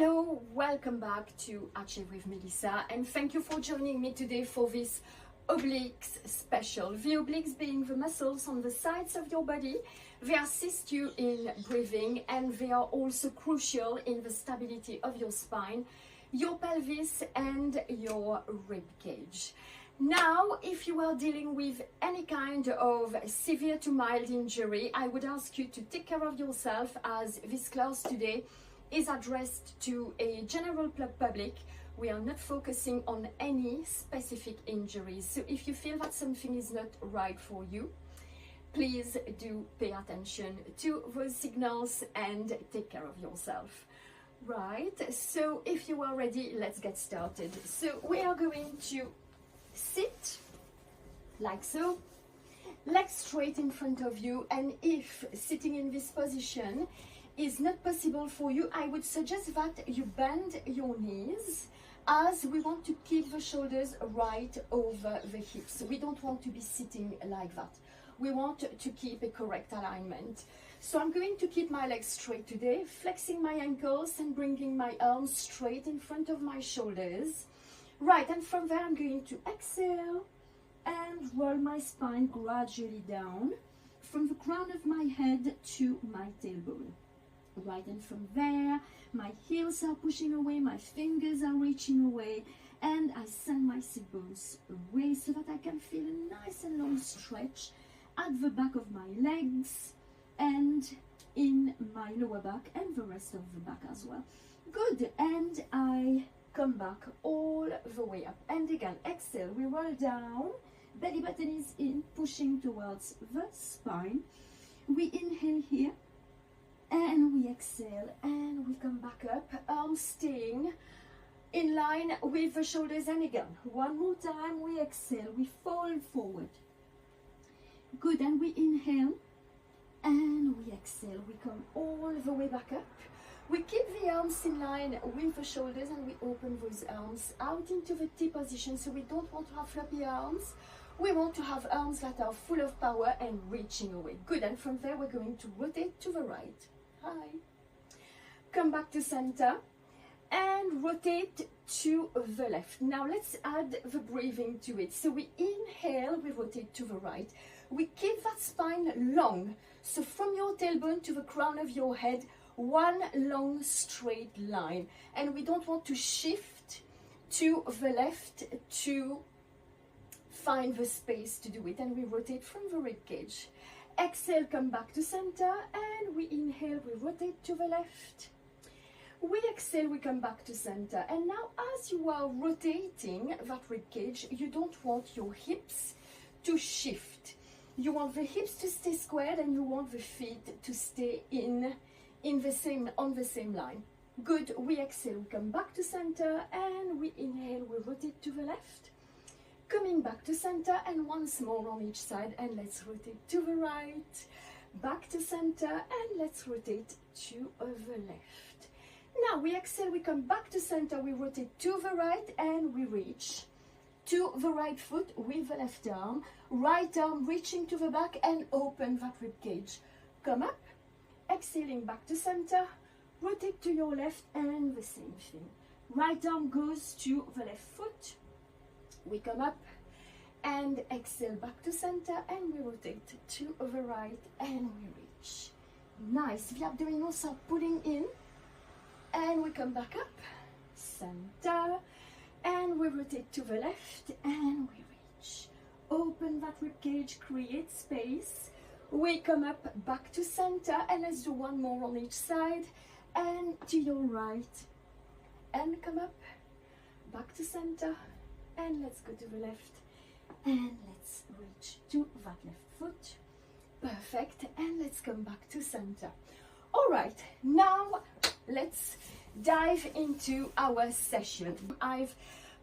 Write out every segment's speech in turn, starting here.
Hello, welcome back to Achieve with Melissa, and thank you for joining me today for this obliques special. The obliques being the muscles on the sides of your body. They assist you in breathing and they are also crucial in the stability of your spine, your pelvis and your rib cage. Now, if you are dealing with any kind of severe to mild injury, I would ask you to take care of yourself, as this class today is addressed to a general public. We are not focusing on any specific injuries. So if you feel that something is not right for you, please do pay attention to those signals and take care of yourself. Right, so if you are ready, let's get started. So we are going to sit like so, legs straight in front of you, and if sitting in this position is not possible for you, I would suggest that you bend your knees, as we want to keep the shoulders right over the hips. We don't want to be sitting like that. We want to keep a correct alignment. So I'm going to keep my legs straight today, flexing my ankles and bringing my arms straight in front of my shoulders. Right, and from there I'm going to exhale and roll my spine gradually down from the crown of my head to my tailbone. Right, and from there my heels are pushing away, my fingers are reaching away, and I send my sit bones away so that I can feel a nice and long stretch at the back of my legs and in my lower back and the rest of the back as well. Good, and I come back all the way up, and again exhale, we roll down, belly button is in, pushing towards the spine. We inhale here and we exhale and we come back up, arms staying in line with the shoulders, and again one more time we exhale, we fold forward. Good, and we inhale and we exhale, we come all the way back up. We keep the arms in line with the shoulders and we open those arms out into the T position. So we don't want to have floppy arms. We want to have arms that are full of power and reaching away. Good, and from there we're going to rotate to the right. Hi. Come back to center and rotate to the left. Now let's add the breathing to it. So we inhale, we rotate to the right. We keep that spine long. So from your tailbone to the crown of your head, one long straight line, and we don't want to shift to the left to find the space to do it, and we rotate from the rib cage. Exhale, come back to center, and we inhale, we rotate to the left. We exhale, we come back to center, and now as you are rotating that rib cage, you don't want your hips to shift. You want the hips to stay squared and you want the feet to stay on the same line. Good, we exhale, we come back to center, and we inhale, we rotate to the left, coming back to center, and once more on each side, and let's rotate to the right, back to center, and let's rotate to the left. Now we exhale, we come back to center, we rotate to the right, and we reach to the right foot with the left arm, right arm reaching to the back and open that rib cage. Come up, exhaling back to center, rotate to your left, and the same thing. Right arm goes to the left foot. We come up and exhale back to center, and we rotate to the right and we reach. Nice. The abdominals are pulling in, and we come back up, center, and we rotate to the left and we reach. Open that rib cage, create space. We come up back to center, and let's do one more on each side, and to your right, and come up back to center, and let's go to the left, and let's reach to that left foot. Perfect, and let's come back to center. All right, now let's dive into our session. I've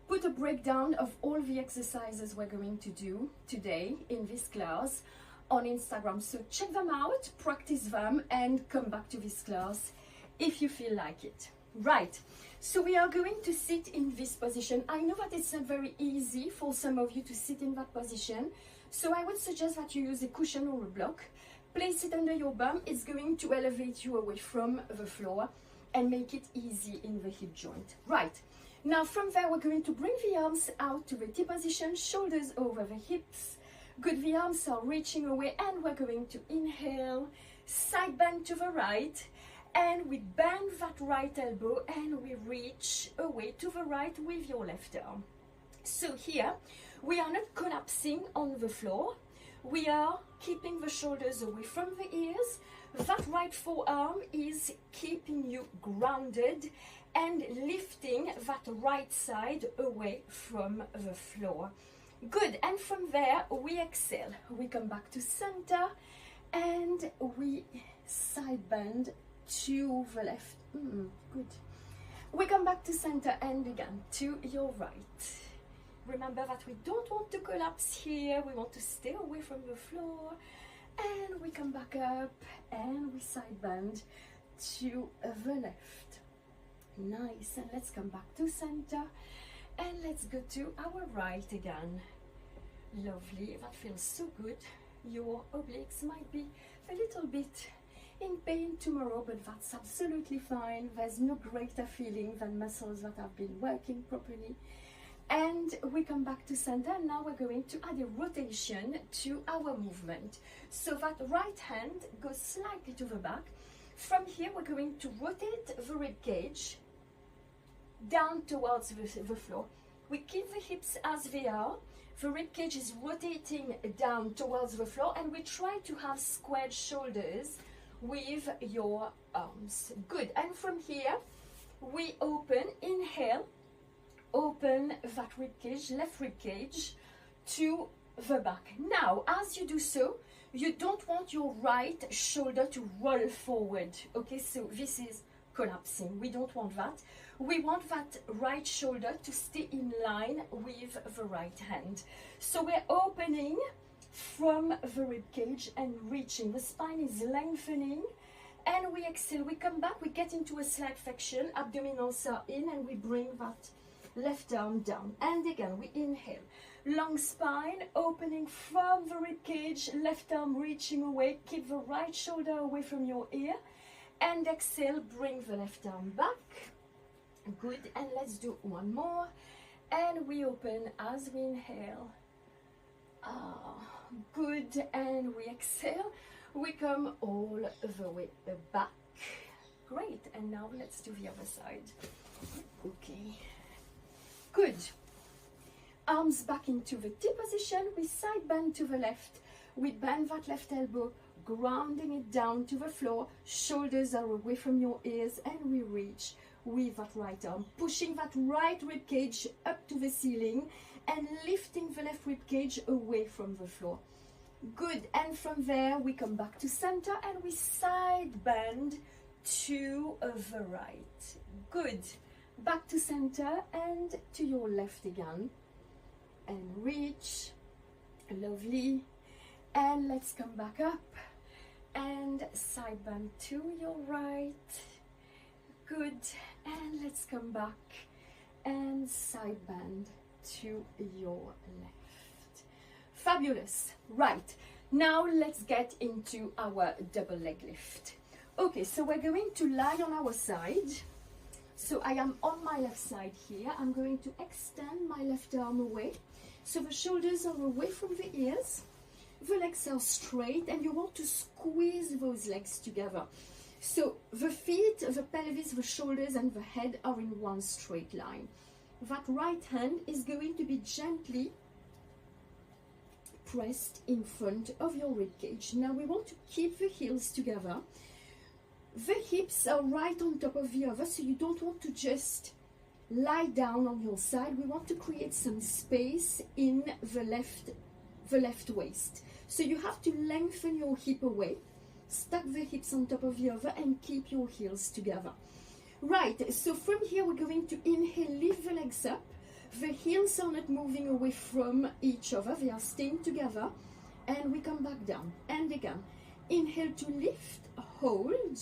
put a breakdown of all the exercises we're going to do today in this class on Instagram, so check them out, practice them, and come back to this class if you feel like it. Right, so we are going to sit in this position. I know that it's not very easy for some of you to sit in that position, so I would suggest that you use a cushion or a block. Place it under your bum. It's going to elevate you away from the floor. and make it easy in the hip joint. Right, now from there we're going to bring the arms out to the T position, shoulders over the hips. Good, the arms are reaching away, and we're going to inhale, side bend to the right, and we bend that right elbow and we reach away to the right with your left arm. So here, we are not collapsing on the floor. We are keeping the shoulders away from the ears. That right forearm is keeping you grounded and lifting that right side away from the floor. Good, and from there we exhale. We come back to center and we side bend to the left. Good. We come back to center and again to your right. Remember that we don't want to collapse here. We want to stay away from the floor. And we come back up and we side bend to the left. Nice. And let's come back to center. And let's go to our right again. Lovely. That feels so good. Your obliques might be a little bit in pain tomorrow, but that's absolutely fine. There's no greater feeling than muscles that have been working properly. And we come back to center. Now we're going to add a rotation to our movement. So that right hand goes slightly to the back. From here, we're going to rotate the rib cage down towards the floor. We keep the hips as they are. The rib cage is rotating down towards the floor, and we try to have squared shoulders with your arms. Good. And from here, we open, inhale, open that rib cage, left rib cage to the back. Now, as you do so, you don't want your right shoulder to roll forward. Okay, so this is collapsing. We don't want that. We want that right shoulder to stay in line with the right hand. So we're opening from the rib cage and reaching. The spine is lengthening, and we exhale. We come back, we get into a slight flexion, abdominals are in, and we bring that left arm down. And again, we inhale. Long spine, opening from the rib cage, left arm reaching away. Keep the right shoulder away from your ear. And exhale, bring the left arm back. Good, and let's do one more. And we open as we inhale. Good, and we exhale. We come all the way back. Great, and now let's do the other side. Okay. Good. Arms back into the T position. We side bend to the left. We bend that left elbow, grounding it down to the floor. Shoulders are away from your ears, and we reach with that right arm, pushing that right rib cage up to the ceiling and lifting the left rib cage away from the floor. Good, and from there we come back to center and we side bend to the right. Good. Back to center and to your left again. And reach. Lovely. And let's come back up and side bend to your right. Good. And let's come back and side bend to your left. Fabulous. Right. Now let's get into our double leg lift. Okay, so we're going to lie on our side. So I am on my left side here. I'm going to extend my left arm away. So the shoulders are away from the ears. The legs are straight, and you want to squeeze those legs together. So the feet, the pelvis, the shoulders, and the head are in one straight line. That right hand is going to be gently pressed in front of your rib cage. Now we want to keep the heels together. The hips are right on top of the other, so you don't want to just lie down on your side. We want to create some space in the left waist. So you have to lengthen your hip away, stack the hips on top of the other, and keep your heels together. Right, so from here we're going to inhale, lift the legs up. The heels are not moving away from each other, they are staying together. And we come back down. And again, inhale to lift, hold,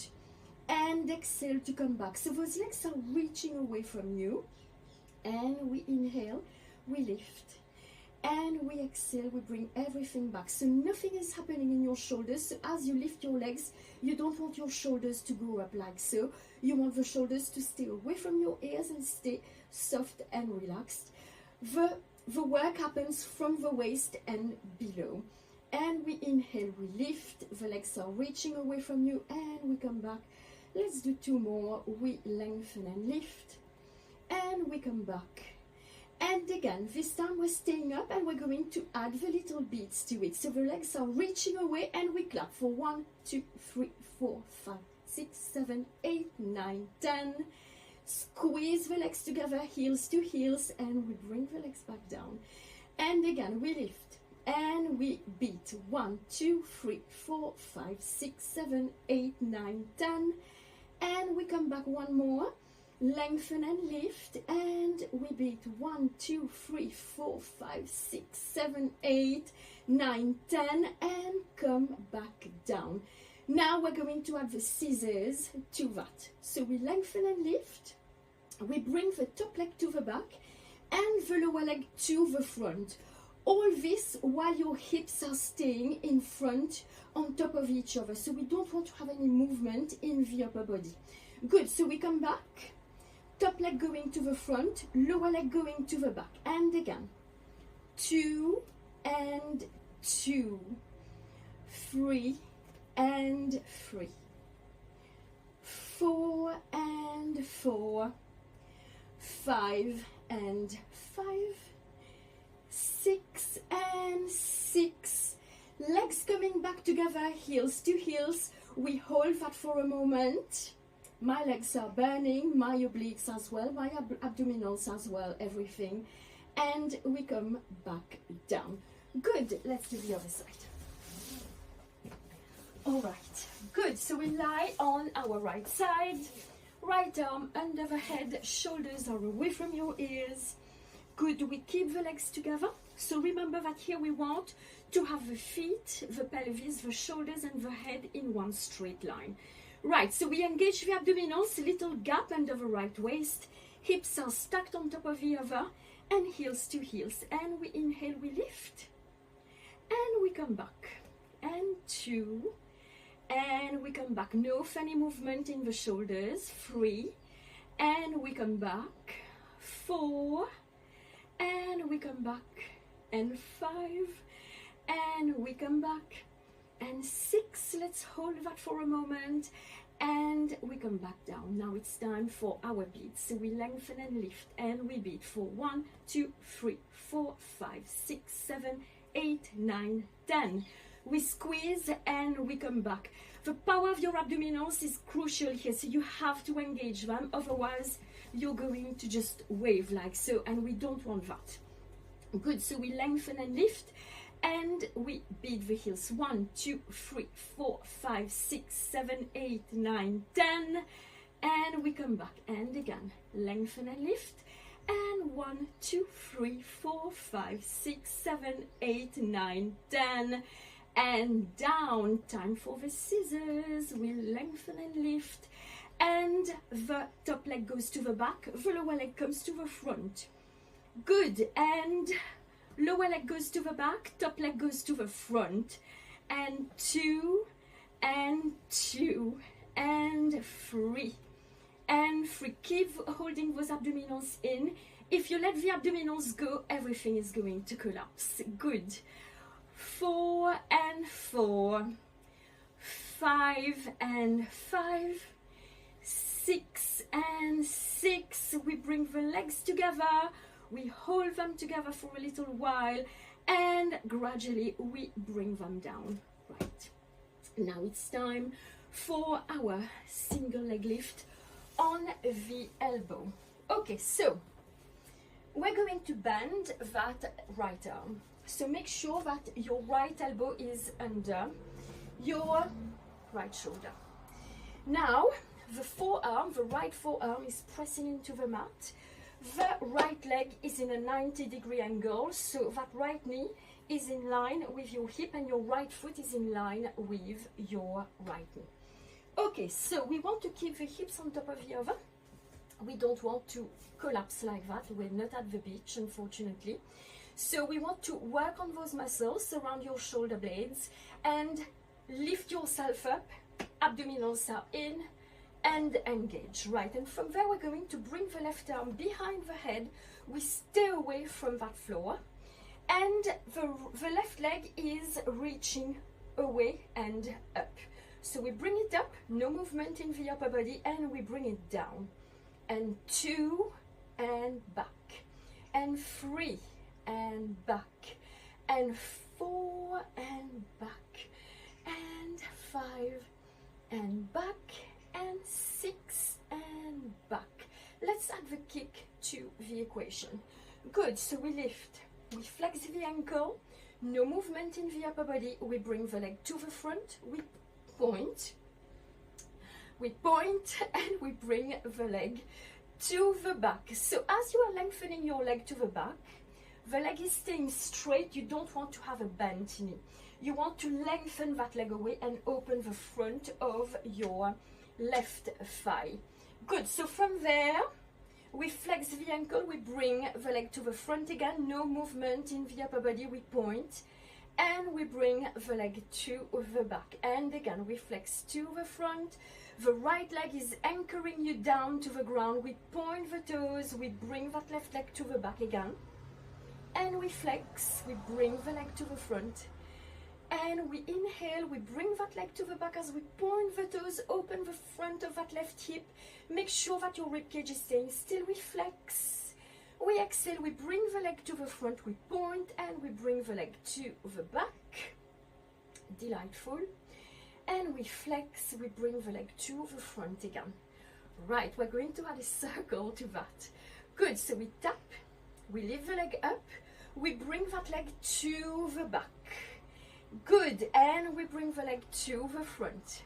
and exhale to come back. So those legs are reaching away from you. And we inhale, we lift. and we exhale, we bring everything back. So nothing is happening in your shoulders. So as you lift your legs, you don't want your shoulders to go up like so. You want the shoulders to stay away from your ears and stay soft and relaxed. The work happens from the waist and below. And we inhale, we lift, the legs are reaching away from you, and we come back. Let's do 2 more. We lengthen and lift, and we come back. And again, this time we're staying up, and we're going to add the little beats to it. So the legs are reaching away, and we clap for 1, 2, 3, 4, 5, 6, 7, 8, 9, 10. Squeeze the legs together, heels to heels, and we bring the legs back down. And again, we lift and we beat 1, 2, 3, 4, 5, 6, 7, 8, 9, 10. And we come back 1 more. Lengthen and lift, and we beat 1, 2, 3, 4, 5, 6, 7, 8, 9, 10, and come back down. Now we're going to add the scissors to that. So we lengthen and lift, we bring the top leg to the back and the lower leg to the front. All this while your hips are staying in front on top of each other. So we don't want to have any movement in the upper body. Good, so we come back. Top leg going to the front, lower leg going to the back. And again, 2 and 2, 3 and 3, 4 and 4, 5 and 5, 6 and 6. Legs coming back together, heels to heels. We hold that for a moment. My legs are burning, my obliques as well, my abdominals as well, everything. And we come back down. Good, let's do the other side. All right, good. So we lie on our right side, right arm under the head, shoulders are away from your ears. Good, we keep the legs together. So remember that here we want to have the feet, the pelvis, the shoulders and the head in one straight line. Right, so we engage the abdominals, little gap under the right waist, hips are stacked on top of the other, and heels to heels. And we inhale, we lift, and we come back, and 2, and we come back. No funny movement in the shoulders, 3, and we come back, 4, and we come back, and 5, and we come back, and 6. Let's hold that for a moment, and we come back down. Now it's time for our beats. So we lengthen and lift, and we beat for 1, 2, 3, 4, 5, 6, 7, 8, 9, 10. We squeeze and we come back. The power of your abdominals is crucial here, so you have to engage them, otherwise you're going to just wave like so, and we don't want that. Good, so we lengthen and lift, and we beat the heels. 1, 2, 3, 4, 5, 6, 7, 8, 9, 10. And we come back. And again, lengthen and lift. And 1, 2, 3, 4, 5, 6, 7, 8, 9, 10. And down. Time for the scissors. We lengthen and lift. And the top leg goes to the back. The lower leg comes to the front. Good. And lower leg goes to the back, top leg goes to the front, and 2, and 2, and 3, and 3. Keep holding those abdominals in. If you let the abdominals go, everything is going to collapse. Good. 4 and 4, 5 and 5, 6 and 6. We bring the legs together. We hold them together for a little while, and gradually we bring them down. Right. Now it's time for our single leg lift on the elbow. Okay, so we're going to bend that right arm. So make sure that your right elbow is under your right shoulder. Now the forearm, the right forearm is pressing into the mat. The right leg is in a 90-degree angle, so that right knee is in line with your hip and your right foot is in line with your right knee. Okay, so we want to keep the hips on top of the other. We don't want to collapse like that. We're not at the beach, unfortunately. So we want to work on those muscles around your shoulder blades and lift yourself up, abdominals are in and engage, right? And from there we're going to bring the left arm behind the head. We stay away from that floor and the left leg is reaching away and up. So we bring it up, no movement in the upper body, and we bring it down. And 2 and back, and 3 and back, and 4 and back, and 5 and back, and 6 and back. Let's add the kick to the equation. Good, so we lift, we flex the ankle, no movement in the upper body, we bring the leg to the front, we point, and we bring the leg to the back. So as you are lengthening your leg to the back, the leg is staying straight. You don't want to have a bent knee. You want to lengthen that leg away and open the front of your left thigh. Good, so from there, we flex the ankle, we bring the leg to the front again, no movement in the upper body, we point, and we bring the leg to the back. And again, we flex to the front. The right leg is anchoring you down to the ground. We point the toes, we bring that left leg to the back again. And we flex, we bring the leg to the front. And we inhale, we bring that leg to the back as we point the toes, open the front of that left hip. Make sure that your ribcage is staying still. We flex. We exhale, we bring the leg to the front, we point, and we bring the leg to the back. Delightful. And we flex, we bring the leg to the front again. Right, we're going to add a circle to that. Good, so we tap, we lift the leg up, we bring that leg to the back. Good, and we bring the leg to the front.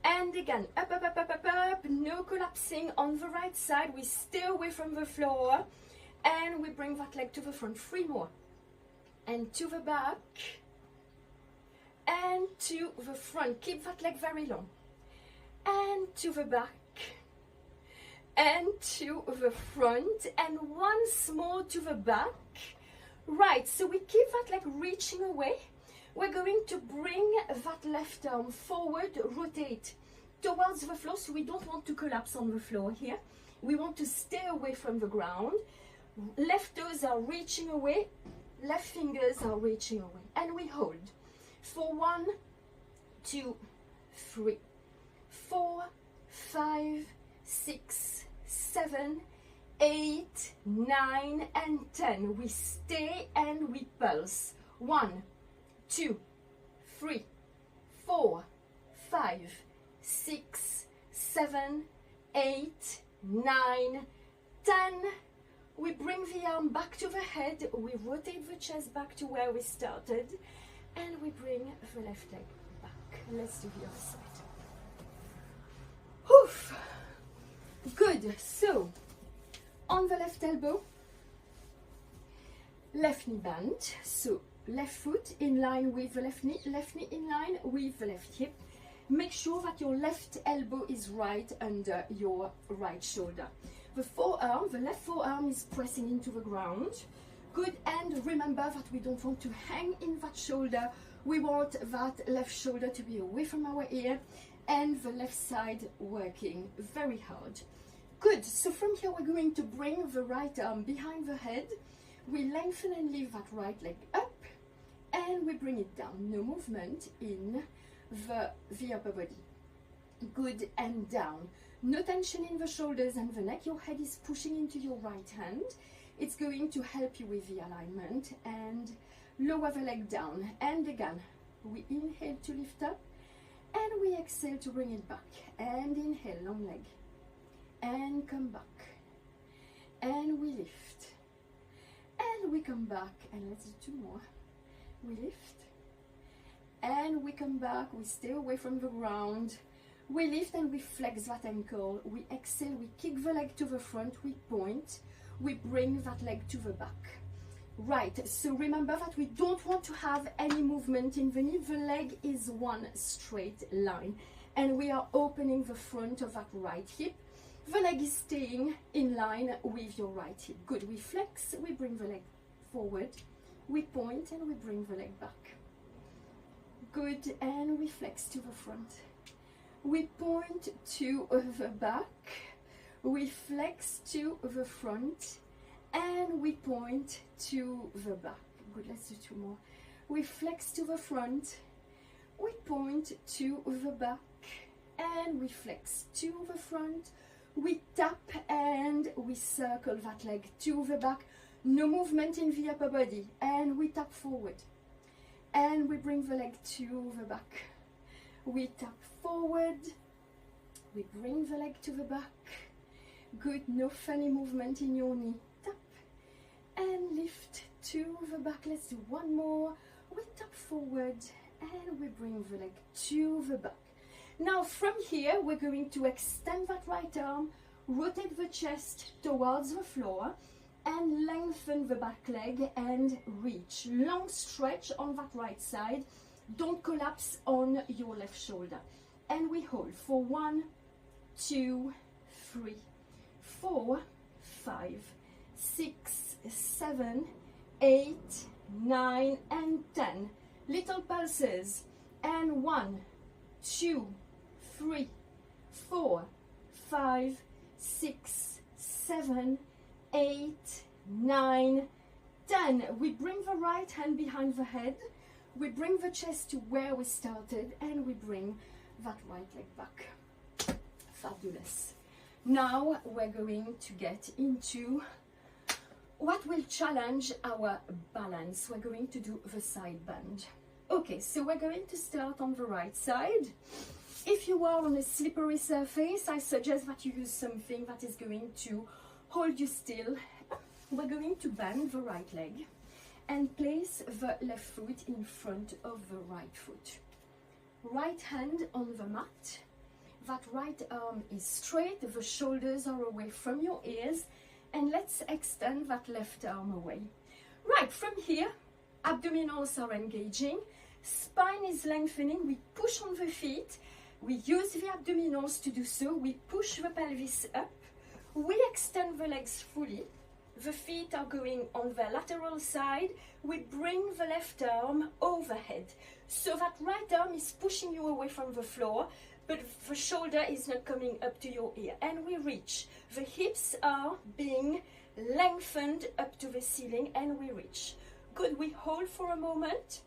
And again, up, up, up, up, up, up, no collapsing on the right side. We stay away from the floor. And we bring that leg to the front, 3 more. And to the back. And to the front. Keep that leg very long. And to the back. And to the front. And once more to the back. Right, so we keep that leg reaching away. We're going to bring that left arm forward, rotate towards the floor. So we don't want to collapse on the floor here. We want to stay away from the ground. Left toes are reaching away, left fingers are reaching away, and we hold for 1, 2, 3, 4, 5, 6, 7, 8, 9, and 10. We stay and we pulse. 1, 2, 3, 4, 5, 6, 7, 8, 9, 10. We bring the arm back to the head, we rotate the chest back to where we started, and we bring the left leg back. Let's do the other side. Oof. Good, so on the left elbow, left knee bend, so left foot in line with the left knee in line with the left hip. Make sure that your left elbow is right under your right shoulder. The forearm, the left forearm is pressing into the ground. Good, and remember that we don't want to hang in that shoulder. We want that left shoulder to be away from our ear and the left side working very hard. Good, so from here we're going to bring the right arm behind the head. We lengthen and lift that right leg up and we bring it down. No movement in the upper body. Good, and down. No tension in the shoulders and the neck. Your head is pushing into your right hand. It's going to help you with the alignment. And lower the leg down. And again, we inhale to lift up. And we exhale to bring it back. And inhale, long leg. And come back. And we lift. And we come back. And let's do 2 more. We lift. And we come back. We stay away from the ground. We lift and we flex that ankle. We exhale, we kick the leg to the front, we point, we bring that leg to the back. Right, so remember that we don't want to have any movement in the knee. The leg is one straight line. And we are opening the front of that right hip. The leg is staying in line with your right hip. Good, we flex, we bring the leg forward. We point and we bring the leg back. Good, and we flex to the front. We point to the back. We flex to the front. And we point to the back. Good, let's do 2 more. We flex to the front. We point to the back. And we flex to the front. We tap and we circle that leg to the back. No movement in the upper body. And we tap forward. And we bring the leg to the back. We tap forward. We bring the leg to the back. Good, no funny movement in your knee. Tap and lift to the back. Let's do 1 more. We tap forward and we bring the leg to the back. Now from here, we're going to extend that right arm, rotate the chest towards the floor, and lengthen the back leg and reach. Long stretch on that right side. Don't collapse on your left shoulder. And we hold for 1, 2, 3, 4, 5, 6, 7, 8, 9, and 10. Little pulses. And 1, 2, 3, 4, 5, 6, 7, 8, 9, 10. We bring the right hand behind the head. We bring the chest to where we started, and we bring that right leg back. Fabulous. Now we're going to get into what will challenge our balance. We're going to do the side bend. Okay, so we're going to start on the right side. If you are on a slippery surface, I suggest that you use something that is going to hold you still. We're going to bend the right leg and place the left foot in front of the right foot. Right hand on the mat. That right arm is straight, the shoulders are away from your ears, and let's extend that left arm away. Right, from here, abdominals are engaging, spine is lengthening, we push on the feet, we use the abdominals to do so, we push the pelvis up, we extend the legs fully, the feet are going on the lateral side, we bring the left arm overhead, so that right arm is pushing you away from the floor, but the shoulder is not coming up to your ear, and we reach. The hips are being lengthened up to the ceiling, and we reach. Good, we hold for a moment.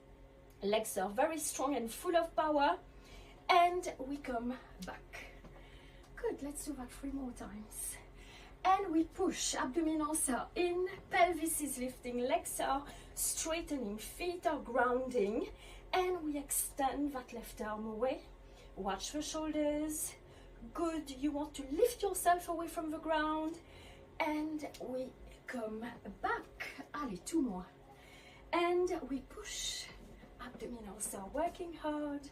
Legs are very strong and full of power, and we come back. Good, let's do that 3 more times. And we push, abdominals are in, pelvis is lifting, legs are straightening, feet are grounding, and we extend that left arm away. Watch the shoulders. Good, you want to lift yourself away from the ground, and we come back. Allez, 2 more. And we push, abdominals are working hard,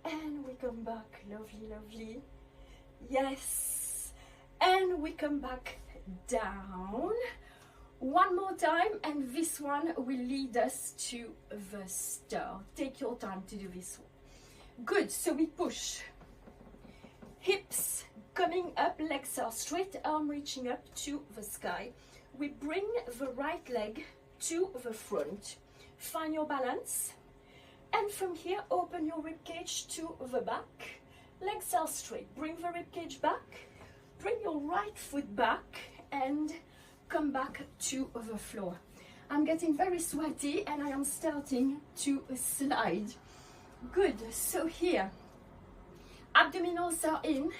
and we come back. Lovely, lovely. Yes, and we come back down. 1 more time, and this one will lead us to the star. Take your time to do this one. Good, so we push, hips coming up, legs are straight, arm reaching up to the sky. We bring the right leg to the front. Find your balance, and from here open your ribcage to the back. Legs are straight, bring the ribcage back, bring your right foot back, and come back to the floor. I'm getting very sweaty and I am starting to slide. Good, so here, abdominals are in,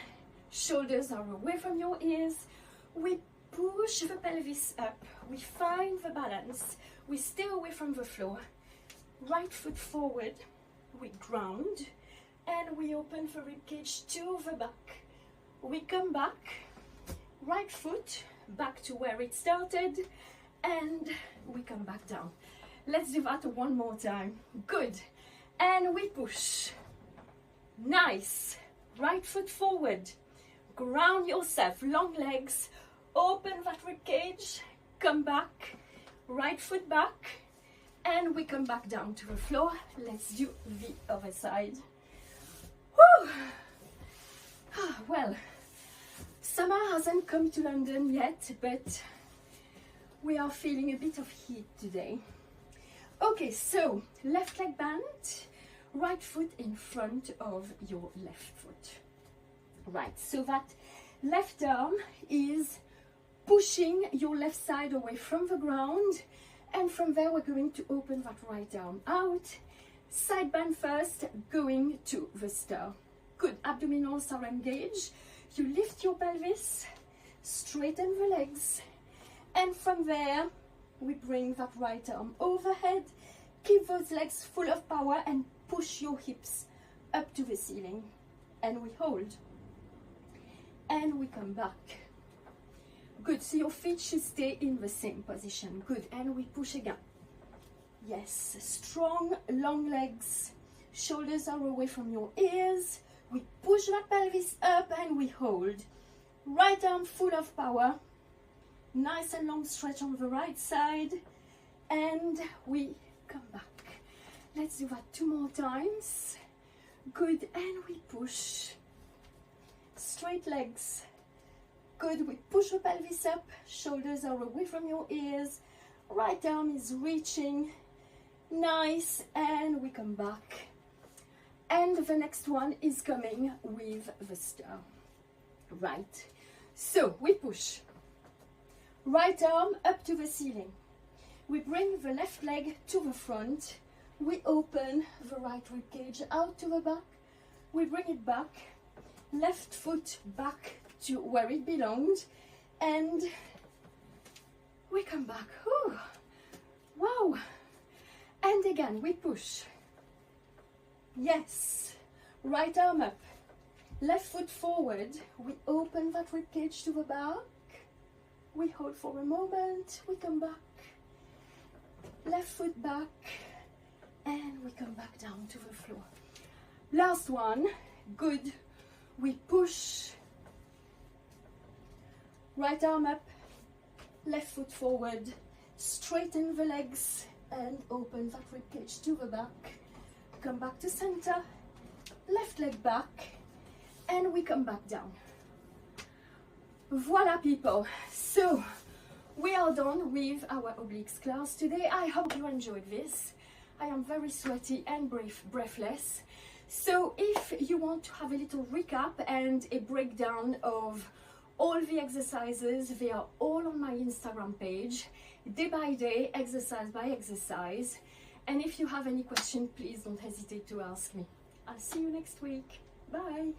shoulders are away from your ears, we push the pelvis up, we find the balance, we stay away from the floor, right foot forward, we ground, and we open the ribcage to the back. We come back, right foot back to where it started, and we come back down. Let's do that 1 more time. Good. And we push. Nice. Right foot forward. Ground yourself. Long legs. Open that ribcage. Come back. Right foot back. And we come back down to the floor. Let's do the other side. Whew. Well, summer hasn't come to London yet, but we are feeling a bit of heat today. Okay, so left leg bent, right foot in front of your left foot. Right, so that left arm is pushing your left side away from the ground, and from there we're going to open that right arm out. Side bend first, going to the stir. Good, abdominals are engaged. You lift your pelvis, straighten the legs, and from there we bring that right arm overhead. Keep those legs full of power and push your hips up to the ceiling. And we hold. And we come back. Good, so your feet should stay in the same position. Good, and we push again. Yes, strong, long legs. Shoulders are away from your ears. We push that pelvis up and we hold. Right arm full of power. Nice and long stretch on the right side. And we come back. Let's do that 2 more times. Good, and we push. Straight legs. Good, we push the pelvis up. Shoulders are away from your ears. Right arm is reaching. Nice, and we come back. And the next one is coming with the stir. Right, so we push. Right arm up to the ceiling. We bring the left leg to the front. We open the right rib cage out to the back. We bring it back. Left foot back to where it belonged. And we come back. Whew. Wow. And again, we push. Yes. Right arm up. Left foot forward. We open that rib cage to the back. We hold for a moment. We come back. Left foot back. And we come back down to the floor. Last one. Good. We push. Right arm up. Left foot forward. Straighten the legs. And open that rib cage to the back. Come back to center. Left leg back. And we come back down. Voila, people. So we are done with our obliques class today. I hope you enjoyed this. I am very sweaty and breathless. So if you want to have a little recap and a breakdown of all the exercises, they are all on my Instagram page, day by day, exercise by exercise. And if you have any question, please don't hesitate to ask me. I'll see you next week. Bye.